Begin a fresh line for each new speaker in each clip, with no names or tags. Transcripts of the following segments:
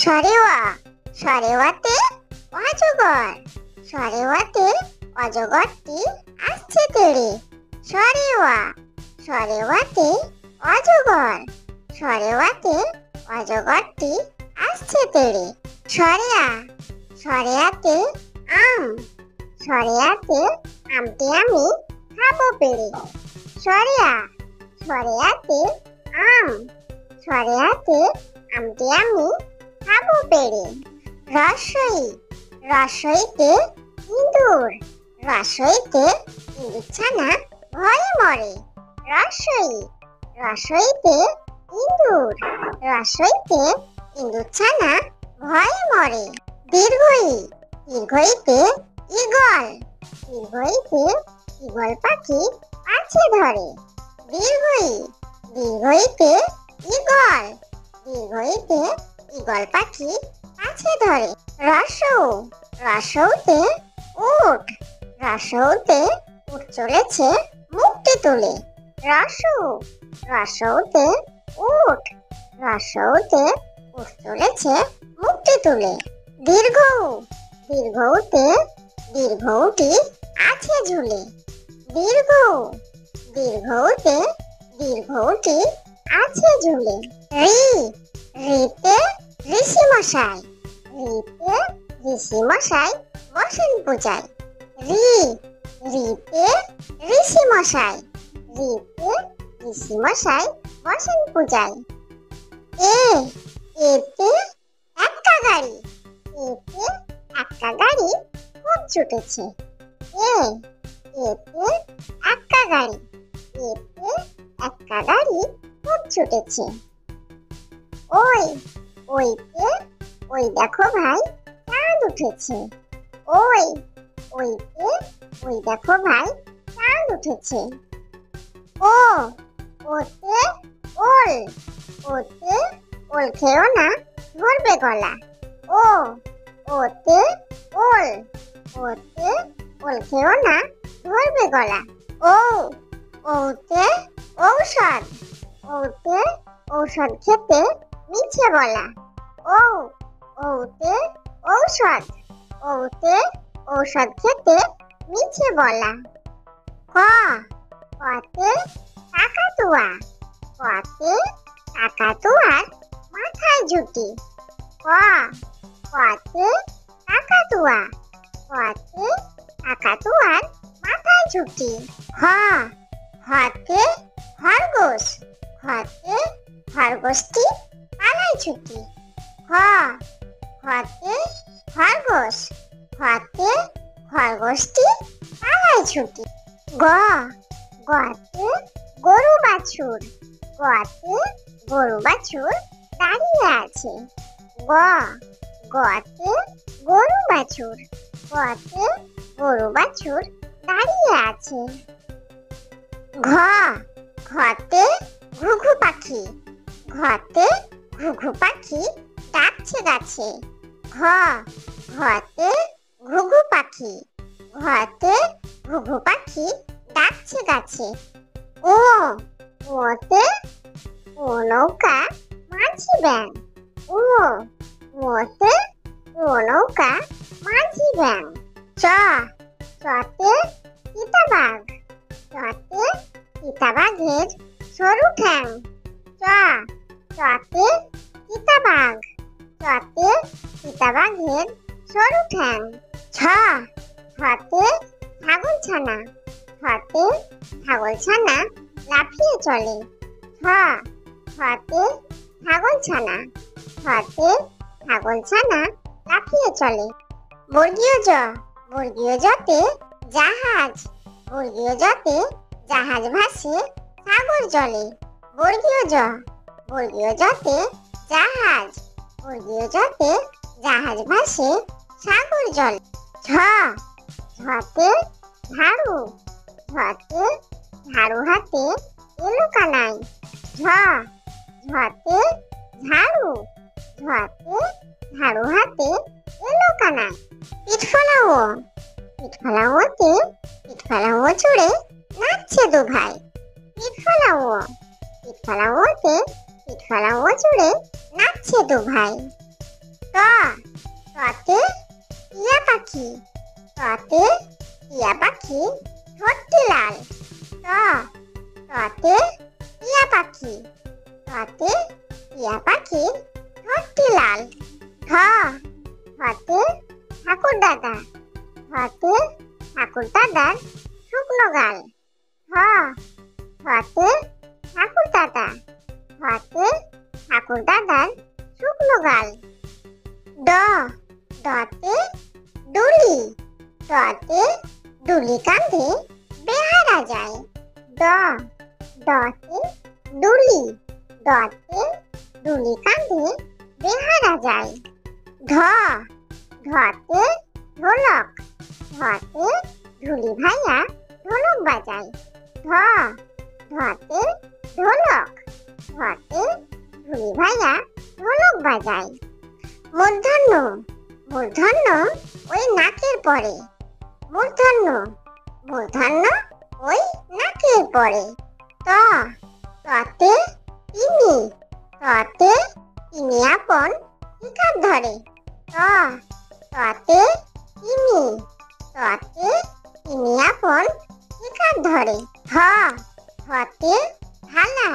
সরেওয়া সরেওয়াতে অজগর, সরেওয়াতে অজগরটি আসছে তেড়ে। সরেওয়া সরেওয়াতে অজগর, সরেওয়াতে অজগরটি আসছে তেড়ে। সরেয়া সরেয়াতে আম, সরেয়াতে আমটি আমি খাবো পেড়ে। সরেয়া সরেয়াতে আম, সরেয়াতে আমটি আমি খাবো পেড়ে। রসই রসইতে ইঁদুর, রসইতে ইঁদুর ছানা ভয়ে মরে। রসই রসইতে ইঁদুর, রসইতে ইঁদুর ছানা ভয়ে মরে। দীর্ঘই দীর্ঘইতে ঈগল, দীর্ঘইতে ঈগল পাখি পাছে ধরে। দীর্ঘই দীর্ঘইতে ঈগল, দীর্ঘইতে ঈগল পাখি পাছে ধরে। রসৌ রসৌতে উট, রসৌতে উট চলেছে মুখটি তুলে। রসৌ রসৌতে উট, রসৌতে উট চলেছে মুখটি তুলে। দীর্ঘ দীর্ঘৌতে দীর্ঘৌটি আছে ঝুলে। দীর্ঘ দীর্ঘৌতে দীর্ঘৌটি আছে ঝুলে। ঋ ঋতে ঋষি মশাই, ঋতে ঋষি মশাই বসেন পূজায়। ঋ ঋতে ঋষি মশাই, ঋতে ঋষি মশাই বসেন পূজায়। এ এতে এক্কা গাড়ি, এতে এক্কা গাড়ি খুব ছুটেছে। এ এতে এক্কা গাড়ি, এতে এক্কা গাড়ি খুব ছুটেছে। ওই ওইতে ওই দেখো ভাই চাঁদ উঠেছে। ওই ওইতে ওই দেখো ভাই চাঁদ উঠেছে। ও ওতে ওল, ওতে ওল খেও না ধরবে গলা। ও ওতে ওল, ওতে ওল খেও না ধরবে গলা। ও ওতে ঔষধ, ওতে ঔষধ খেতে মিছে বলা। ও ওতে ঔষধ, ওতে ঔষধ খেতে মিছে বলা। ক কতে কাকাতুয়া, কতে কাকাতুয়ার মাথায় ঝুঁটি। ক কতে কাকাতুয়া, কতে কাকাতুয়ার মাথায় ঝুঁটি। খ খতে খরগোশ, খতে খরগোশটি পালায় ছুটি। খ খতে খরগোশ, খতে খরগোশটি পালায় ছুটি। গ গতে গরু বাছুর, গতে গরু বাছুর দাঁড়িয়ে আছে। গ গতে গরু বাছুর, গতে গরু বাছুর দাঁড়িয়ে আছে। ঘ ঘতে ঘুঘু পাখি, ঘতে ঘুঘু পাখি ডাকছে গাছে। ঘ ঘতে ঘুঘু পাখি, ঘতে ঘুঘু পাখি ডাকছে গাছে। ও ওতে ও নৌকা মাঝি ব্যাং, ও ওতে ও নৌকা মাঝি ব্যাং। চ চতে চিতাবাঘ, চতে চিতাবাঘের সরু ঠ্যাং। চ চতে চিতাবাঘ, চতে চিতাবাঘের সরু ঠ্যাং। ছ ছতে ছাগল ছানা, ছতে ছাগল ছানা লাফিয়ে চলে। ছ ছতে ছাগল ছানা, ছতে ছাগল ছানা লাফিয়ে চলে। বর্গীয় জ বর্গীয় জতে জাহাজ, বর্গীয় জতে জাহাজ ভাসে সাগর জলে। বর্গীয় জ বর্গীয় জতে জাহাজ, বর্গীয় জতে জাহাজ ভাসে সাগর জলে। ঝ ঝতে ঝাড়ু, ঝতে ঝাড়ু হাতে এলো কানাই। ঝ ঝতে ঝাড়ু, ঝতে ঝাড়ু হাতে এলো কানাই। পিঠ ফলাও, পিঠ ফলাওতে পিঠ ফলাও চড়ে নাচছে দু ভাই। পিঠ ফলাও, পিঠ ফলাওতে পিঠ ফলাও চড়ে নাচছে দু ভাই। পাখি ততে টিয়া পাখি ঠোঁটটি লাল ততে টিয়া পাখি ততে টিয়া পাখি ঠোঁটটি লাল ধতে ঠাকুর দাদা ধতে ঠাকুর দাদার শুকনো গাল ধতে ঠাকুর দাদা ধতে ঠাকুর দাদার শুকনো গাল দতে ডুলি দতে ডুলি কাঁধে বেহারা যায় দতে ডুলি দতে ডুলি কাঁধে বেহারা যায় ধতে ঢোলক ধতে ঢুলি ভাইয়া ঢোলক বাজায় ধতে ঢোলক ধতে ঢুলি ভাইয়া ঢোলক বাজায় মূর্ধন্য মূর্ধন্য ওই নাকের পরে মূর্ধন্য মূর্ধন্য ওই নাকের পরে ততে তিনি ততে তিনি আপন শিকার ধরে ততে তিনি ততে তিনি আপন শিকার ধরে ধতে থালা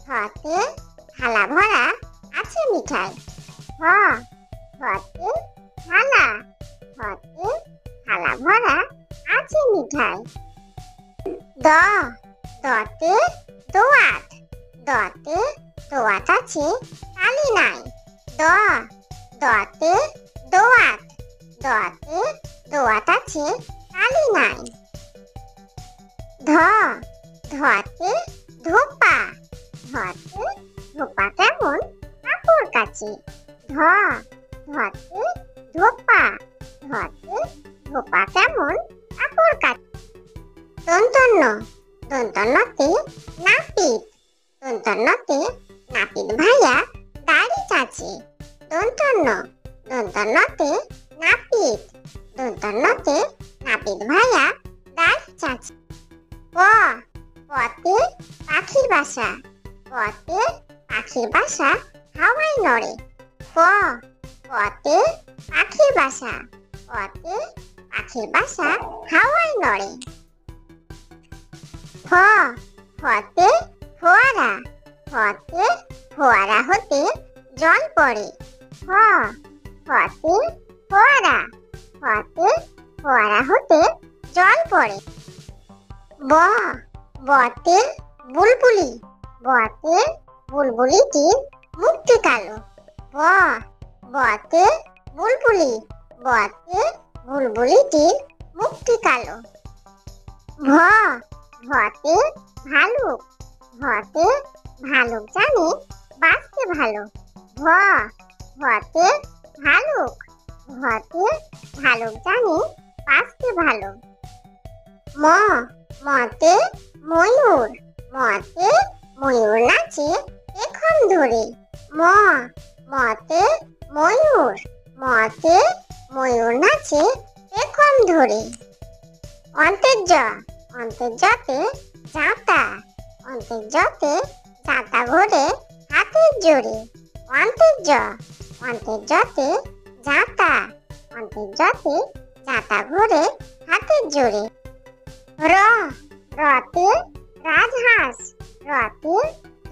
ধতে থালা ভরা আছে মিঠাই ধতে থালা ধতে থালা ভরা আছে মিঠাই দতে দোয়াত দতে দোয়াত আছে তালি নাই দতে দোয়াত দতে দোয়াত আছে তালি নাই ধতে ধোপা ধতে ধোপা কেমন কাপড় কাচে ধতে ধোপা ধতে ধোপা কেমন কাপড় কাচে দন্তন্য দন্তন্যতে নাপিত দন্তন্যতে নাপিত ভাইয়া দাড়ি চাচে দন্তন্য দন্তন্যতে নাপিত দন্তন্যতে নাপিত ভাইয়া দাড়ি চাচে পতে পাখির বাসা পতে পাখির বাসা হাওয়ায় নড়ে পতে পাখির বাসা পতে পাখির বাসা হাওয়ায় নড়ে ফতে ফোয়ারা ফতে ফোয়ারা হতে জল পড়ে ফতে ফোয়ারা ফতে ফোয়ারা হতে জল পড়ে বতে বুলবুলি বতে বুলবুলিটির মুখটি কালো বতে বুলবুলি বতে বুলবুলিটির মুখটি কালো ভতে ভালুক ভতে ভালুক জানে বাঁচতে ভালো ভতে ভালুক ভতে ভালুক জানে বাঁচতে ভালো মতে ময়ূর মতে ময়ূর নাচে পেখম ধরে মতে ময়ূর মতে ময়ূর নাচে পেখম ধরে অন্তর্যতে জাঁতা অন্তর্যতে জাঁতা ঘোরে হাতের জোরে অন্তর্যতে জাঁতা অন্তর্যতে জাঁতা ঘোরে হাতের জোরে রতে রাজহাঁস রতে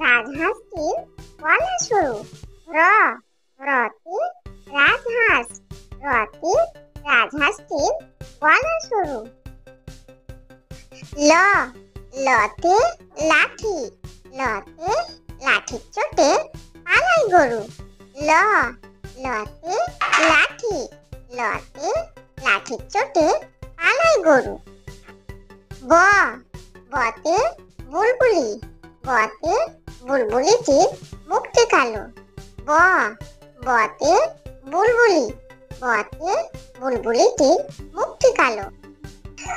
রাজহাঁসটির গলা সরু রতে রাজহাঁস রতে রাজহাঁসটির গলা সরু লতে লাঠি লতে লাঠির চোটে পালায় গরু লতে লাঠি লতে লাঠির চোটে পালায় গরু বতে বুলবুলি বতে বুলবুলিটির মুখটি কালো বতে বুলবুলি বতে বুলবুলিটির মুখটি কালো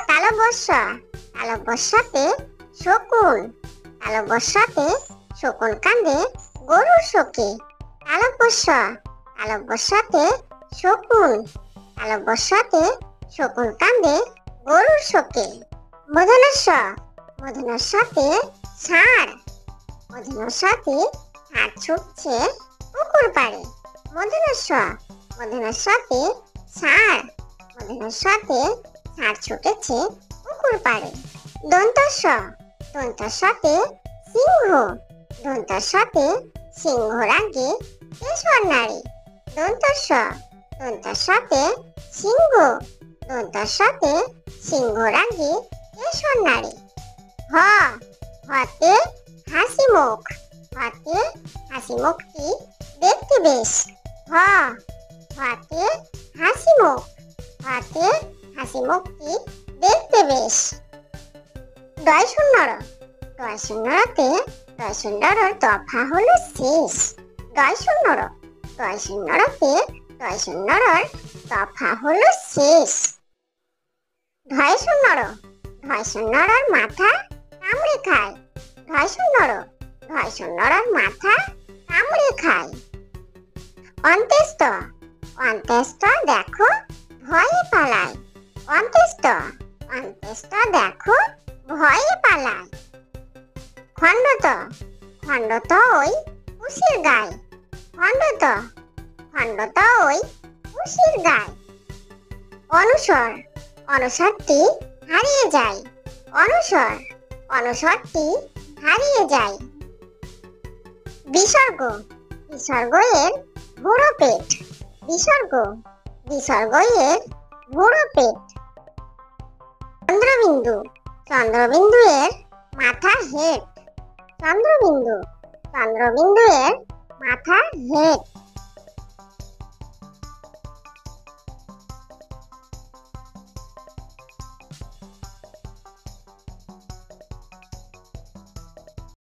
তালবস্যা তালবস্যাতে শকুন তালবস্যাতে শকুন কাঁদে গরুর শোকে তালবস্যাতে শকুন তালবস্যাতে শকুন কাঁদে গরুর শোকে মধুনস্যাতে ষাঁড় মধুনস্যাতে ষাঁড় ছুটছে পুকুর পাড়ে মধুনস্যাতে ষাঁড় ওদের সাথে ষাঁড় ছুটেছে পুকুর পাড়ে। দন্তস্ব, দন্তস্বতে সিংহ, দন্তস্বতে সিংহর আগে কেশর নাড়ি। দন্তস্ব, দন্তস্বতে সিংহ, দন্তস্বতে সিংহর আগে কেশর নাড়ি। হ, হতে হাসি মুখ, হতে হাসি মুখটি দেখতে বেশ। হ, হতে হাসি মুখ, হতে হাসি মুখটি দেখতে বেশ। ডয় শূন্যর, ডয় শূন্যরতে ডয় শূন্যর দফা হলো শেষ। ডয় শূন্যর, ডয় শূন্যরতে ডয় শূন্যর দফা হলো শেষ। ঢয় শূন্যর, ঢয় শূন্যর মাথা কামড়ে খায়। ঢয় শূন্যর, ঢয় শূন্যর মাথা কামড়ে খায়। অন্ত্যেষ্ট, অন্ত্যেষ্ট দেখো ভয়ে পালায়। অন্ত্যেষ্ট, অন্ত্যেষ্ট দেখো ভয়ে পালায়। খণ্ডত, খণ্ডত ওই উশির গায়। খণ্ডত, খণ্ডত ওই উশির গায়। অনুসর, অনুসরটি হারিয়ে যায়। অনুসর, অনুসরটি হারিয়ে যায়। বিসর্গ, বিসর্গ এর বুড়ো পেট। বিসর্গ, বিসর্গ এর বুড়ো পেট। চন্দ্রবিন্দু, চন্দ্রবিন্দু এর মাথা হেড। চন্দ্রবিন্দু, চন্দ্রবিন্দু এর মাথা হেড।